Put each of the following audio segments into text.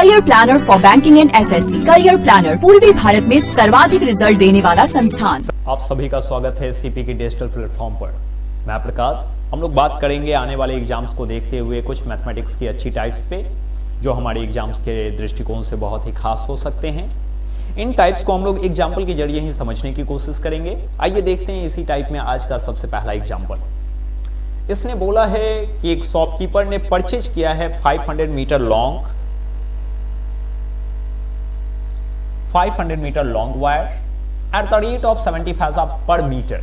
Career planner for banking and SSC. Career planner पूर्वी भारत में सर्वाधिक रिजल्ट देने वाला संस्थान। आप सभी का स्वागत है सीपी की डिजिटल प्लेटफॉर्म पर। मैं प्रकाश। हम लोग बात करेंगे आने वाले एग्जाम्स को देखते हुए कुछ मैथमेटिक्स की अच्छी टाइप्स पे जो हमारे एग्जाम्स के दृष्टिकोण से बहुत ही खास हो सकते हैं। इन टाइप्स को हम लोग एग्जाम्पल के जरिए ही समझने की कोशिश करेंगे। आइए देखते हैं इसी टाइप में आज का सबसे पहला एग्जाम्पल। इसने बोला है कि एक शॉपकीपर ने परचेज किया है 500 metre long wire at the rate of 70 paisa पर मीटर,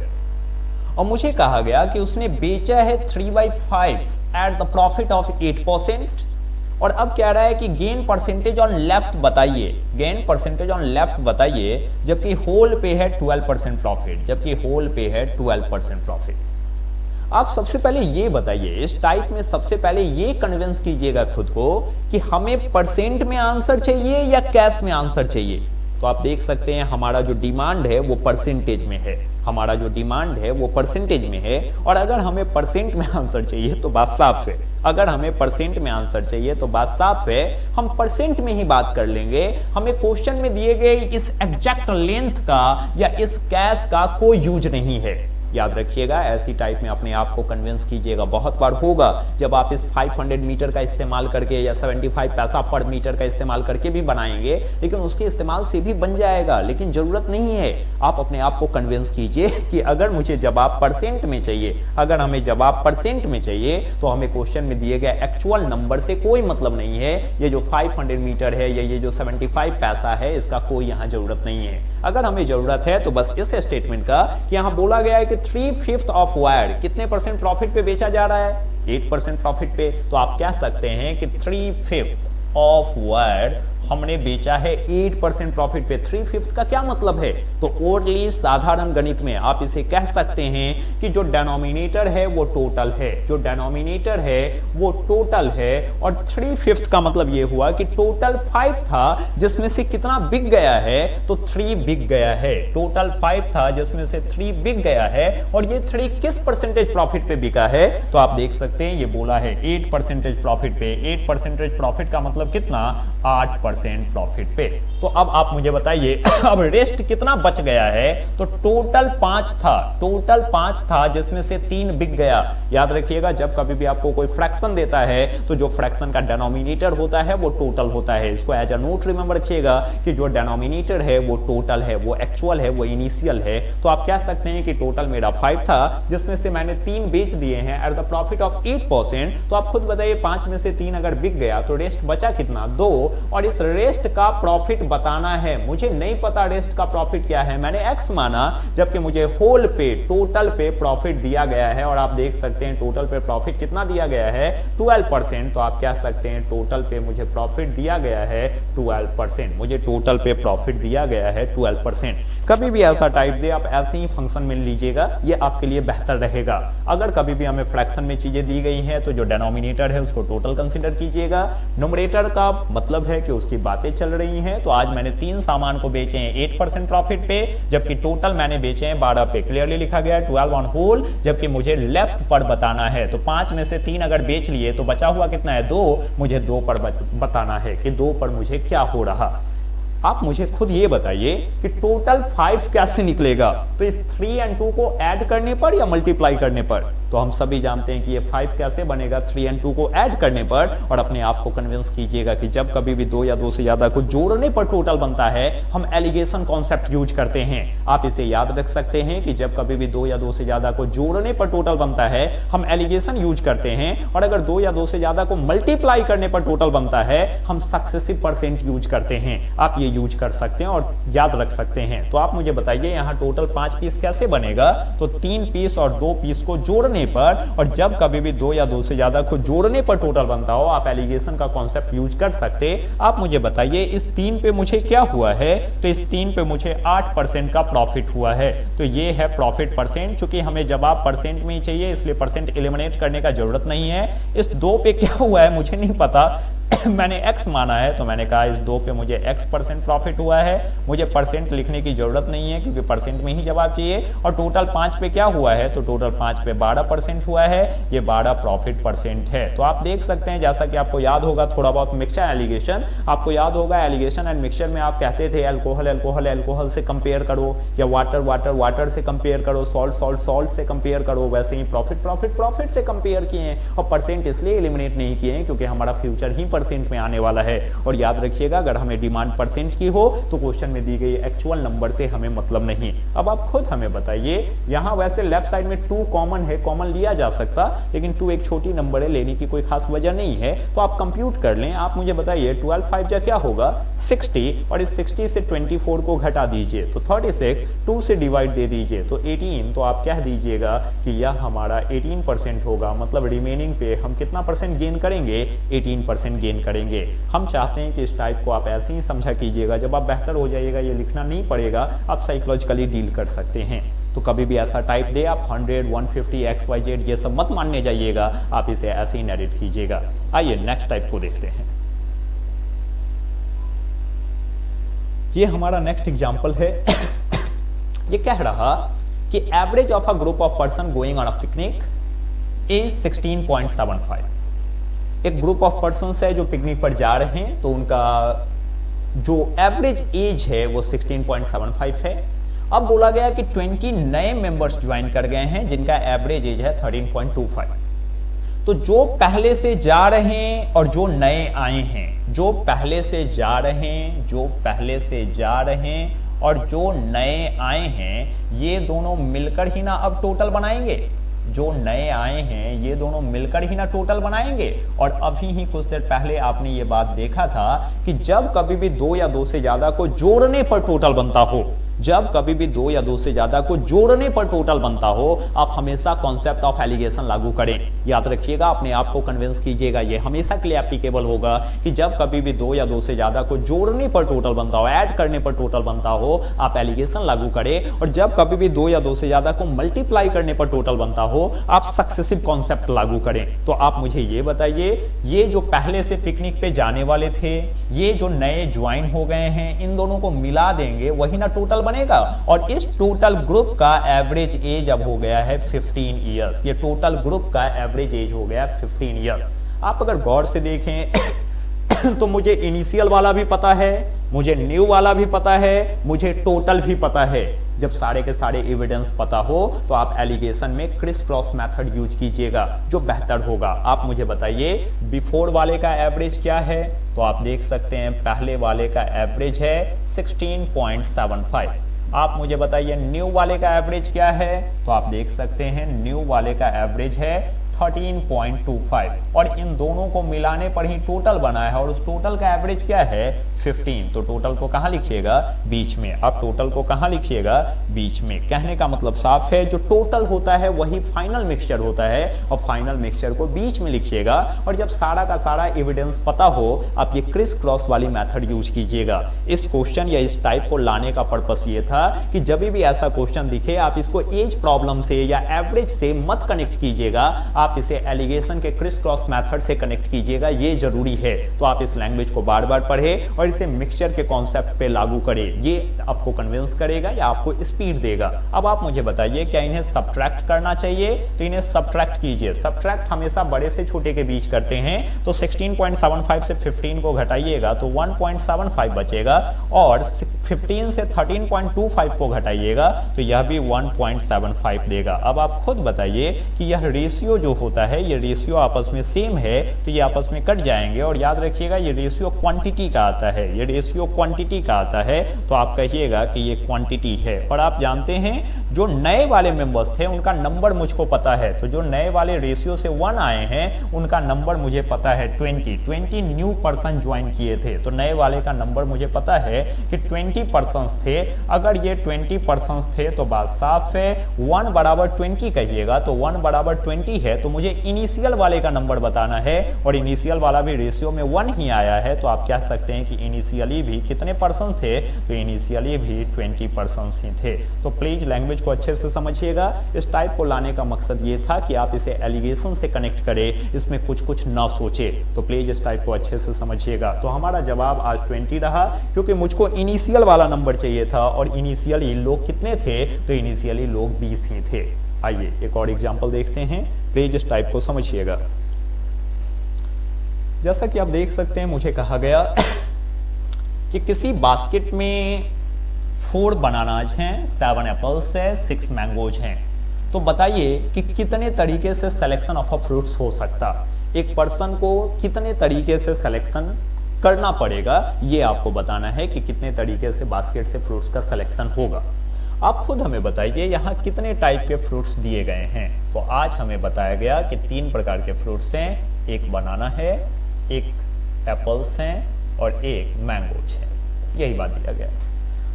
और मुझे कहा गया कि उसने बेचा है 3/5 एट द प्रॉफिट ऑफ 8%। और अब कह रहा है कि गेन परसेंटेज ऑन लेफ्ट बताइए, गेन परसेंटेज ऑन लेफ्ट बताइए, जबकि होल पे है 12% प्रॉफिट, जबकि होल पे है 12% प्रॉफिट। आप सबसे पहले ये बताइए, इस टाइप में सबसे पहले ये कन्विंस कीजिएगा खुद को कि हमें परसेंट में आंसर चाहिए या कैश में आंसर चाहिए। तो आप देख सकते हैं हमारा जो डिमांड है वो परसेंटेज में है, हमारा जो डिमांड है वो परसेंटेज में है। और अगर हमें परसेंट में आंसर चाहिए तो बात साफ है, अगर हमें परसेंट में आंसर चाहिए तो बात साफ है, हम परसेंट में ही बात कर लेंगे। हमें क्वेश्चन में दिए गए इस एग्जैक्ट लेंथ का या इस कैश का कोई यूज नहीं है। याद रखिएगा, ऐसी टाइप में अपने आप को कन्विंस कीजिएगा। बहुत बार होगा जब आप इस 500 मीटर का इस्तेमाल करके या 75 पैसा पर मीटर का इस्तेमाल करके भी बनाएंगे, लेकिन उसके इस्तेमाल से भी बन जाएगा, लेकिन जरूरत नहीं है। आप अपने आप को कन्विंस कीजिए कि अगर मुझे जवाब परसेंट में चाहिए, अगर हमें जवाब परसेंट में चाहिए तो हमें क्वेश्चन में दिए गए एक्चुअल नंबर से कोई मतलब नहीं है। ये जो 500 मीटर है या ये जो 75 पैसा है, इसका कोई यहाँ जरूरत नहीं है। अगर हमें जरूरत है तो बस इस स्टेटमेंट का कि यहाँ बोला गया है कि 3/5 ऑफ वायर कितने परसेंट प्रॉफिट पे बेचा जा रहा है, 8% प्रॉफिट पे। तो आप कह सकते हैं कि 3/5 ऑफ वायर हमने बेचा है 8% प्रॉफिट पे। 3/5 का क्या मतलब है? तो ओनली साधारण गणित में आप इसे कह सकते हैं कि जो डेनोमिनेटर है वो टोटल है, जो डेनोमिनेटर है वो टोटल है। और 3/5 का मतलब ये हुआ कि टोटल 5 था जिसमें से कितना बिक गया है, तो 3 बिक गया है। टोटल 5 था जिसमें से 3 बिक गया है। और ये 3 किस परसेंटेज प्रॉफिट पे बिका है? तो आप देख सकते हैं ये बोला है 8% प्रॉफिट पे। 8% प्रॉफिट का मतलब कितना? 8% प्रॉफिट पे। तो अब आप मुझे बताइए अब रेस्ट कितना बच गया है? तो टोटल 5 था, टोटल 5 था जिसमें से 3 बिक गया। याद रखिएगा, जब कभी भी आपको कोई फ्रैक्शन देता है तो जो फ्रैक्शन का डिनोमिनेटर होता है वो टोटल होता है। इसको एज अ नोट रिमेंबर रखिएगा कि जो डिनोमिनेटर है वो टोटल है, वो एक्चुअल है, वो इनिशियल है। तो आप कह सकते हैं कि टोटल मेरा 5 था जिसमें से मैंने 3 बेच दिए हैं एट द प्रॉफिट ऑफ 8%। तो आप खुद बताइए 5 में से 3 अगर बिक गया तो रेस्ट बचा कितना? 2। और इस रेस्ट का प्रॉफिट बताना है। मुझे नहीं पता रेस्ट का प्रॉफिट क्या है, मैंने एक्स माना, जबकि मुझे होल पे, टोटल पे प्रॉफिट दिया गया है। और आप देख सकते हैं टोटल पे प्रॉफिट कितना दिया गया है? 12%। तो आप कह सकते हैं टोटल पे मुझे प्रॉफिट दिया गया है 12%। मुझे टोटल पे प्रॉफिट दिया गया है 12%। कभी भी ऐसा टाइप दे आप ऐसे ही फंक्शन में लीजिएगा, ये आपके लिए बेहतर रहेगा। अगर कभी भी हमें फ्रैक्शन में चीजें दी गई हैं तो जो डिनोमिनेटर है उसको टोटल कंसीडर कीजिएगा। न्यूमरेटर का मतलब है कि उसकी बातें चल रही हैं। तो आज मैंने 3 सामान को बेचे हैं 8% प्रॉफिट पे, जबकि टोटल मैंने बेचे हैं 12 पे। क्लियरली लिखा गया है 12 ऑन होल, जबकि मुझे लेफ्ट पर बताना है। तो 5 में से 3 अगर बेच लिए तो बचा हुआ कितना है? 2। मुझे 2 पर बताना है कि 2 पर मुझे क्या हो रहा। आप मुझे खुद ये बताइए कि टोटल 5 कैसे निकलेगा? तो इस 3 और 2 को ऐड करने पर या मल्टीप्लाई करने पर? तो हम सभी जानते हैं कि ये 5 कैसे बनेगा? 3 और 2 को ऐड करने पर। और अपने आप को कन्विंस कीजिएगा कि जब कभी भी 2 या 2 से ज्यादा को जोड़ने पर टोटल बनता है, हम एलिगेशन कॉन्सेप्ट यूज करते हैं। आप इसे याद रख सकते हैं कि जब कभी भी 2 या 2 से ज्यादा को जोड़ने पर टोटल बनता है, हम एलिगेशन यूज करते हैं। और अगर 2 या 2 से ज्यादा को मल्टीप्लाई करने पर टोटल बनता है, हम सक्सेसिव परसेंट यूज करते हैं। आप ये यूज कर सकते हैं और याद रख सकते हैं। तो आप मुझे बताइए यहाँ टोटल 5 पीस कैसे बनेगा? तो 3 पीस और 2 पीस को जोड़ने पर, और जब कभी भी 2 या 2 से ज्यादा को जोड़ने पर टोटल बनता हो, आप एलिगेशन का कॉन्सेप्ट यूज कर सकते। आप मुझे बताइए इस 3 पे मुझे क्या हुआ है? तो इस 3 पे मुझे 8% का प्रॉफिट हुआ है। तो ये है प्रॉफिट परसेंट। चूंकि हमें जवाब परसेंट में ही चाहिए इसलिए परसेंट एलिमिनेट करने का जरूरत नहीं है। इस 2 पे क्या हुआ है मुझे नहीं पता, मैंने x माना है तो मैंने कहा इस 2 पे मुझे x% प्रॉफिट हुआ है, मुझे परसेंट लिखने की जरूरत नहीं है क्योंकि परसेंट में ही जवाब चाहिए। और टोटल 5 पे क्या हुआ है, तो टोटल 5 पे 12% हुआ है, ये 12 प्रॉफिट परसेंट है। तो आप देख सकते हैं, जैसा कि आपको याद होगा थोड़ा बहुत मिक्सचर एलिगेशन, आपको याद होगा एलिगेशन एंड मिक्सचर में आप कहते थे अल्कोहल अल्कोहल अल्कोहल से कंपेयर करो, या वाटर वाटर वाटर से कंपेयर करो, सॉल्ट सॉल्ट सॉल्ट से कंपेयर करो। वैसे ही प्रॉफिट प्रॉफिट प्रॉफिट से कंपेयर किए हैं, और परसेंट इसलिए एलिमिनेट नहीं किए हैं क्योंकि हमारा फ्यूचर ही परसेंट में आने वाला है। और याद रखिएगा, अगर हमें डिमांड परसेंट की हो तो क्वेश्चन में दी गई एक्चुअल नंबर से हमें मतलब नहीं। अब आप खुद हमें बताइए, यहाँ वैसे लेफ्ट साइड में 2 कॉमन है, कॉमन लिया जा सकता, लेकिन 2 एक छोटी नंबर है, लेने की कोई खास वजह नहीं है, तो आप कंप्यूट कर लें। आप मुझे बताइए 12 5 जा क्या होगा 60, और इस 60 से 24 को घटा दीजिए तो 36, 2 से डिवाइड दे दीजिए तो 18, तो आप कह दीजिएगा कि यह हमारा 18% होगा। मतलब रिमेनिंग पे हम कितना परसेंट गेन करेंगे, 18% गेन करेंगे। हम चाहते हैं कि इस टाइप को आप ऐसे ही समझा कीजिएगा, जब आप बेहतर हो जाइएगा ये लिखना नहीं पड़ेगा, आप साइकोलॉजिकली डील कर सकते हैं। तो कभी भी ऐसा टाइप दे आप 100 150 XYZ ये सब मत मानने जाइएगा, आप इसे ऐसे ही नरेट कीजिएगा। आइए नेक्स्ट टाइप को देखते हैं। ये हमारा नेक्स्ट एग्जांपल है। ये कह रहा कि average of a group of person going on a picnic is 16.75। एक ग्रुप ऑफ पर्सन है जो पिकनिक पर जा रहे हैं, तो उनका जो एवरेज एज है वो 16.75 है। अब बोला गया कि 20 नए मेंबर्स ज्वाइन कर गए हैं जिनका एवरेज एज है 13.25। तो जो पहले से जा रहे हैं और जो नए आए हैं, जो पहले से जा रहे हैं, जो पहले से जा रहे हैं और जो नए आए हैं, ये दोनों मिलकर ही ना अब टोटल बनाएंगे। जो नए आए हैं ये दोनों मिलकर ही ना टोटल बनाएंगे। और अभी ही कुछ देर पहले आपने ये बात देखा था कि जब कभी भी 2 या 2 से ज्यादा को जोड़ने पर टोटल बनता हो, जब कभी भी 2 या 2 से ज्यादा को जोड़ने पर टोटल बनता हो, आप हमेशा कॉन्सेप्ट ऑफ एलिगेशन लागू करें। याद रखिएगा, अपने आप को कन्विंस कीजिएगा, ये हमेशा के लिए एप्लीकेबल होगा कि जब कभी भी 2 या 2 से ज्यादा को जोड़ने पर टोटल बनता हो, ऐड करने पर टोटल बनता हो, आप एलिगेशन लागू करें। और जब कभी भी 2 या 2 से ज्यादा को मल्टीप्लाई करने पर टोटल बनता हो, आप सक्सेसिव कॉन्सेप्ट लागू करें। तो आप मुझे ये बताइए, ये जो पहले से पिकनिक पे जाने वाले थे, ये जो नए ज्वाइन हो गए हैं, इन दोनों को मिला देंगे वही ना टोटल बनेगा। और इस टोटल ग्रुप का एवरेज एज अब हो गया है 15 इयर्स। ये टोटल ग्रुप का एवरेज एज हो गया 15 ईयर। आप अगर गौर से देखें तो मुझे इनिशियल वाला भी पता है, मुझे न्यू वाला भी पता है, मुझे टोटल भी पता है। जब सारे के सारे एविडेंस पता हो तो आप एलिगेशन में क्रिस क्रॉस मेथड यूज कीजिएगा, जो बेहतर होगा। आप मुझे बताइए बिफोर वाले का एवरेज क्या है, तो आप देख सकते हैं पहले वाले का एवरेज है 16.75। आप मुझे बताइए न्यू वाले का एवरेज क्या है, तो आप देख सकते हैं न्यू वाले का एवरेज है 13.25। और इन दोनों को मिलाने पर ही टोटल बना है, और उस टोटल का एवरेज क्या है 15। तो टोटल को कहां लिखिएगा, बीच में। अब टोटल को कहां लिखिएगा, बीच में। कहने का मतलब साफ है, जो टोटल होता है वही फाइनल मिक्सचर होता है, और फाइनल मिक्सचर को बीच में लिखिएगा। और जब सारा का सारा एविडेंस पता हो, आप ये क्रिस क्रॉस वाली मेथड यूज कीजिएगा। इस क्वेश्चन या इस टाइप को लाने का पर्पस ये था कि जब भी ऐसा क्वेश्चन दिखे, आप इसको एज प्रॉब्लम से या एवरेज से मत कनेक्ट कीजिएगा, आप इसे एलिगेशन के क्रिस क्रॉस मेथड से कनेक्ट कीजिएगा, ये जरूरी है। तो आप इस लैंग्वेज को बार बार पढ़े और इसे मिक्सचर के कॉन्सेप्ट पे लागू करें, ये आपको कन्विंस करेगा या आपको स्पीड देगा। अब आप मुझे बताइए, क्या इन्हें सब्ट्रैक्ट करना चाहिए, तो इन्हें सब्ट्रैक्ट कीजिए। सब्ट्रैक्ट हमेशा बड़े से छोटे के बीच करते हैं, तो 16.75 से 15 को घटाइएगा तो 1.75 बचेगा, और 15 से 13.25 को घटाइएगा तो यह भी 1.75 देगा। अब आप खुद बताइए कि यह रेशियो जो होता है, ये रेशियो आपस में सेम है, तो ये आपस में कट जाएंगे। और याद रखिएगा, ये रेशियो क्वांटिटी का आता है, ये रेशियो क्वांटिटी का आता है, तो आप कहिएगा कि ये क्वांटिटी है। और आप जानते हैं जो नए वाले मेंबर्स थे उनका नंबर मुझको पता है, तो जो नए वाले रेशियो से 1 आए हैं उनका नंबर मुझे पता है 20 न्यू पर्सन ज्वाइन किए थे, तो नए वाले का नंबर मुझे पता है कि 20 पर्सन थे। अगर ये 20 पर्सन थे तो बात साफ है, 1 बराबर 20 कहिएगा, तो 1 बराबर 20 है, तो मुझे इनिशियल वाले का नंबर बताना है, और इनिशियल वाला भी रेशियो में 1 ही आया है, तो आप कह सकते हैं कि इनिशियली भी कितने पर्सन थे, तो इनिशियली भी 20 पर्सन ही थे। तो प्लीज लैंग्वेज लैंग्वेज को अच्छे से समझिएगा। इस टाइप को लाने का मकसद ये था कि आप इसे एलिगेशन से कनेक्ट करें, इसमें कुछ कुछ ना सोचे। तो प्लीज इस टाइप को अच्छे से समझिएगा। तो हमारा जवाब आज 20 रहा, क्योंकि मुझको इनिशियल वाला नंबर चाहिए था और इनिशियली लोग कितने थे, तो इनिशियली लोग 20 ही थे। आइए एक और एग्जाम्पल देखते हैं, प्लीज इस टाइप को समझिएगा। जैसा कि आप देख सकते हैं, मुझे कहा गया कि किसी बास्केट में 4 बनानाज हैं, 7 एप्पल्स है, 6 मैंगोज हैं। तो बताइए कि कितने तरीके से सिलेक्शन ऑफ अ फ्रूट्स हो सकता, एक पर्सन को कितने तरीके से सिलेक्शन करना पड़ेगा, ये आपको बताना है कि कितने तरीके से बास्केट से फ्रूट्स का सिलेक्शन होगा। आप खुद हमें बताइए यहाँ कितने टाइप के फ्रूट्स दिए गए हैं। तो आज हमें बताया गया कि 3 प्रकार के फ्रूट्स हैं, एक बनाना है, एक एप्पल्स हैं और एक मैंगोज है। यही बात दिया गया।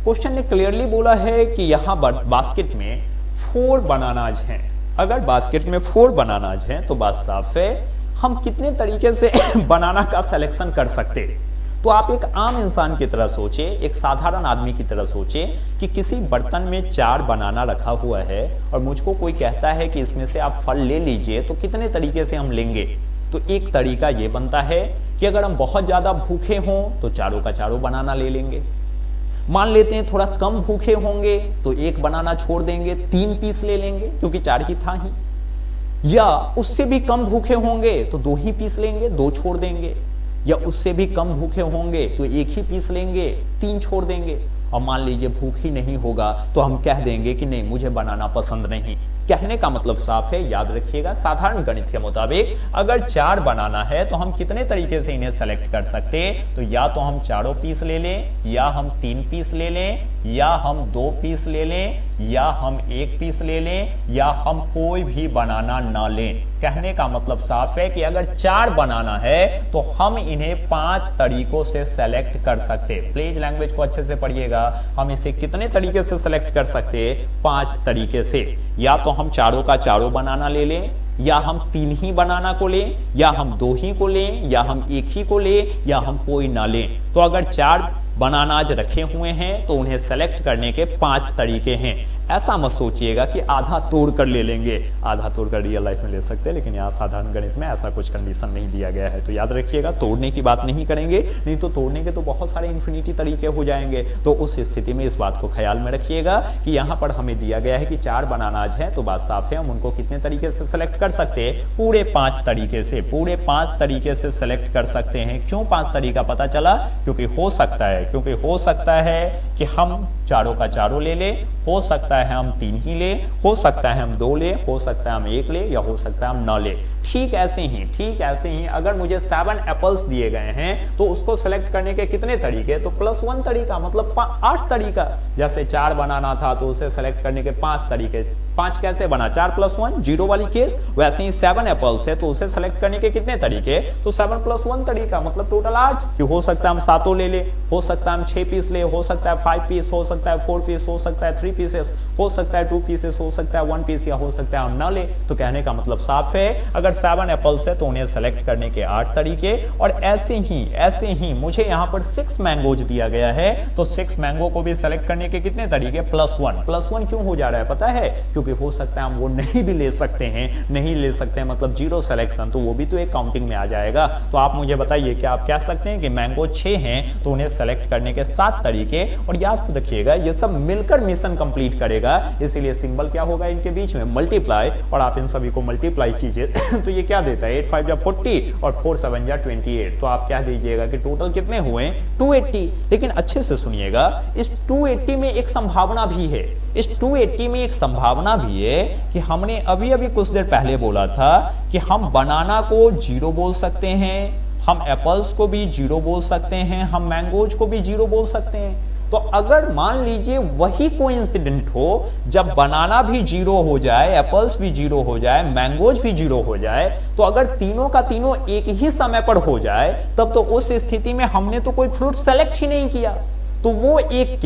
क्वेश्चन ने क्लियरली बोला है कि यहाँ बास्केट में 4 बनानाज हैं। अगर बास्केट में 4 बनानाज हैं तो बात साफ है, हम कितने तरीके से बनाना का सिलेक्शन कर सकते। तो आप एक आम इंसान की तरह सोचे, एक साधारण आदमी की तरह सोचे कि किसी बर्तन में 4 बनाना रखा हुआ है और मुझको कोई कहता है कि इसमें से आप फल ले लीजिए, तो कितने तरीके से हम लेंगे। तो एक तरीका ये बनता है कि अगर हम बहुत ज्यादा भूखे हों तो चारों का चारों बनाना ले लेंगे। मान लेते हैं थोड़ा कम भूखे होंगे तो एक बनाना छोड़ देंगे, 3 पीस ले लेंगे क्योंकि 4 ही था ही। या उससे भी कम भूखे होंगे तो 2 ही पीस लेंगे, 2 छोड़ देंगे। या उससे भी कम भूखे होंगे तो 1 ही पीस लेंगे, 3 छोड़ देंगे। और मान लीजिए भूख ही नहीं होगा तो हम कह देंगे कि नहीं, मुझे बनाना पसंद नहीं। कहने का मतलब साफ है, याद रखिएगा, साधारण गणित के मुताबिक अगर 4 बनाना है तो हम कितने तरीके से इन्हें सेलेक्ट कर सकते। तो या तो हम चारों पीस ले लें, या हम 3 पीस ले लें, या हम 2 पीस ले लें, या हम 1 पीस ले लें, या हम कोई भी बनाना ना लें। कहने का मतलब साफ है कि अगर 4 बनाना है तो हम इन्हें 5 तरीकों से सेलेक्ट कर सकते। प्लीज लैंग्वेज को अच्छे से पढ़िएगा। हम इसे कितने तरीके से सेलेक्ट कर सकते, 5 तरीके से। या तो हम चारों का चारों बनाना ले लें, या हम 3 ही बनाना को लें, या हम 2 ही को लें, या हम 1 ही को लें, या हम कोई ना लें। तो अगर 4 बनानाज रखे हुए हैं तो उन्हें सेलेक्ट करने के 5 तरीके हैं। ऐसा मत सोचिएगा कि आधा तोड़ कर ले लेंगे, आधा तोड़ कर रियल लाइफ में ले सकते हैं, लेकिन यहाँ साधारण गणित में ऐसा कुछ कंडीशन नहीं दिया गया है। तो याद रखिएगा, तोड़ने की बात नहीं करेंगे, नहीं तो तोड़ने के तो बहुत सारे इन्फिनिटी तरीके हो जाएंगे। तो उस स्थिति में इस बात को ख्याल में रखिएगा कि यहाँ पर हमें दिया गया है कि 4 बनानाज हैं, तो बात साफ है, हम उनको कितने तरीके से सेलेक्ट कर सकते हैं, पूरे 5 तरीके से। पूरे 5 तरीके से सेलेक्ट कर सकते हैं। क्यों 5 तरीका पता चला? क्योंकि हो सकता है कि हम चारों का चारों ले ले, हो सकता है हम 3 ही ले, हो सकता है हम 2 ले, हो सकता है हम 1 ले, या हो सकता है हम ना ले। ठीक ऐसे ही अगर मुझे 7 एप्पल्स दिए गए हैं तो उसको सेलेक्ट करने के कितने तरीके, तो +1 तरीका, मतलब 8 तरीका। जैसे 4 बनाना था तो उसे सेलेक्ट करने के 5 तरीके। 5 कैसे बना, 4 + 1 0 वाली केस। वैसे ही 7 एप्पल्स है तो उसे सेलेक्ट करने के कितने तरीके, तो 7 + 1 तरीका, मतलब टोटल 8। कि हो सकता है हम 7 ले ले, हो सकता है हम 6 पीस ले, हो सकता है 5 पीस, हो सकता है 4 पीस, हो सकता है 3 पीसेस, हो सकता है 2 पीसेस, हो सकता है 1 पीस, या हो सकता है हम ना ले। तो कहने का मतलब साफ है, अगर 7 एप्पल्स है तो उन्हें सेलेक्ट करने के 8 तरीके। और ऐसे ही मुझे यहाँ पर 6 मैंगोज दिया गया है तो 6 मैंगो को भी सेलेक्ट करने के कितने तरीके, +1 क्यों हो जा रहा है पता है? क्योंकि हो सकता है हम वो नहीं भी ले सकते हैं, मतलब 0 सिलेक्शन, तो वो भी तो एक काउंटिंग में आ जाएगा। तो आप मुझे बताइए कि आप कह सकते हैं कि मैंगो 6 हैं तो उन्हें सेलेक्ट करने के 7 तरीके। और याद रखिएगा, ये सब मिलकर मिशन कंप्लीट करेगा, इसीलिए सिंबल क्या होगा इनके बीच में, मल्टीप्लाई। और आप इन सभी को मल्टीप्लाई कीजिए तो ये क्या देता है, 8 5 जा 40 और 4 7 जा 28। तो आप क्या दीजिएगा कि टोटल कितने हुए, 280। लेकिन अच्छे से सुनिएगा, इस 280 में एक संभावना भी है, कि हमने अभी कुछ देर पहले बोला था कि हम बनाना को 0 बोल सकते हैं, हम एप्पल्स को भी 0 बोल सकते हैं, हम मैंगोज को भी 0 बोल सकते हैं। तो अगर मान लीजिए वही कोइंसिडेंट हो, जब बनाना भी 0 हो जाए, एप्पल्स भी 0 हो जाए, मैंगोज भी 0 हो जाए, तो अगर तीनों का तीनों एक ही समय पर हो जाए, तब तो उस स्थिति में हमने तो कोई फ्रूट सेलेक्ट ही नहीं किया। तो वो एक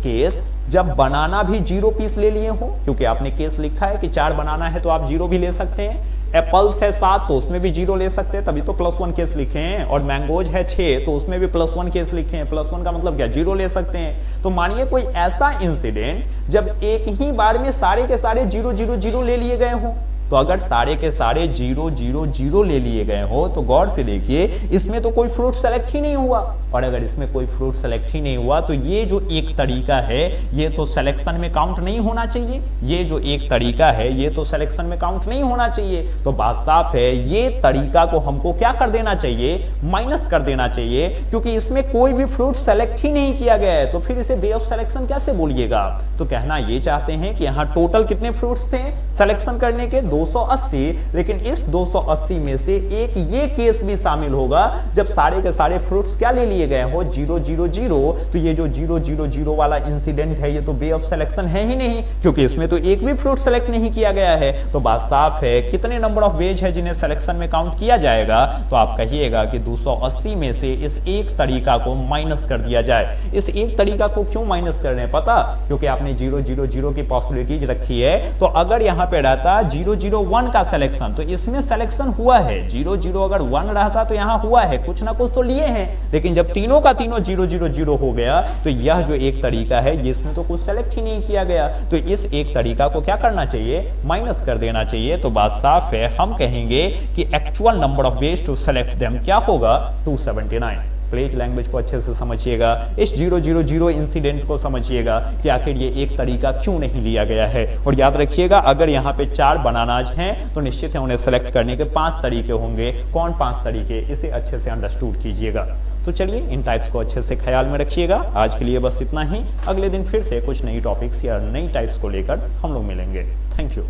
केस जब बनाना भी 0 पीस ले लिए हो, क्योंकि आपने केस लिखा है कि 4 बनाना है तो आप 0 भी ले सकते हैं, एप्पल्स है 7 तो उसमें भी 0 ले सकते हैं, तभी तो +1 केस लिखे हैं। और मैंगोज है 6 तो उसमें भी +1 केस लिखे हैं। +1 का मतलब क्या, 0 ले सकते हैं। तो मानिए कोई ऐसा इंसिडेंट जब एक ही बार में सारे के सारे 0 0 0 ले लिए गए हों, तो अगर सारे के सारे 0 0 0 ले लिए गए हो तो गौर से देखिए इसमें तो कोई फ्रूट सेलेक्ट ही नहीं हुआ। और अगर इसमें कोई फ्रूट सेलेक्ट ही नहीं हुआ तो ये जो एक तरीका है ये तो सिलेक्शन में काउंट नहीं होना चाहिए। ये जो एक तरीका है ये तो सिलेक्शन में काउंट नहीं होना चाहिए। तो बात साफ है, ये तरीका को हमको क्या कर देना चाहिए, माइनस कर देना चाहिए, क्योंकि इसमें कोई भी फ्रूट सेलेक्ट ही नहीं किया गया है। तो फिर इसे वे ऑफ सिलेक्शन कैसे बोलिएगा। तो कहना ये चाहते हैं कि यहाँ टोटल कितने फ्रूट्स थे सिलेक्शन करने के, 280, लेकिन इस 280 में से एक ये केस भी शामिल होगा जब सारे के सारे फ्रूट्स क्या ले लिए गए हो, 0 0 0। तो ये जो 0 0 0 वाला इंसिडेंट है ये तो वे ऑफ सिलेक्शन है ही नहीं, क्योंकि इसमें तो एक भी फ्रूट सेलेक्ट नहीं किया गया है। तो बात साफ है, कितने नंबर ऑफ वेज है जिन्हें सिलेक्शन में काउंट किया जाएगा, तो आप कहिएगा कि 280 में से इस एक तरीका को माइनस कर दिया जाए। इस एक तरीका को क्यों माइनस कर रहे हैं पता, क्योंकि आपने 0 0 0 की पॉसिबिलिटीज रखी है। तो अगर यहाँ पे रहता 0 0 1 का सिलेक्शन तो इसमें सिलेक्शन हुआ है, 0 0 अगर 1 रहता तो यहाँ हुआ है, कुछ ना कुछ तो लिए हैं। लेकिन जब तीनों का तीनों 0 0 0 हो गया तो यह जो एक तरीका है इसमें तो कुछ सेलेक्ट ही नहीं किया गया। तो इस एक तरीका को क्या करना चाहिए, माइनस कर देना चाहिए। तो बात साफ है, हम कहेंगे कि actual number of ways to select them क्या होगा, 279। प्लेज लैंग्वेज को अच्छे से समझिएगा, इस 0 0 0 इंसिडेंट को समझिएगा कि आखिर ये एक तरीका क्यों नहीं लिया गया है। और याद रखिएगा अगर यहाँ पे 4 बनानाज हैं तो निश्चित है उन्हें सेलेक्ट करने के 5 तरीके होंगे। कौन 5 तरीके, इसे अच्छे से अंडरस्टूड कीजिएगा। तो चलिए इन टाइप्स को अच्छे से ख्याल में रखिएगा। आज के लिए बस इतना ही, अगले दिन फिर से कुछ नई टॉपिक्स या नई टाइप्स को लेकर हम लोग मिलेंगे। Thank you.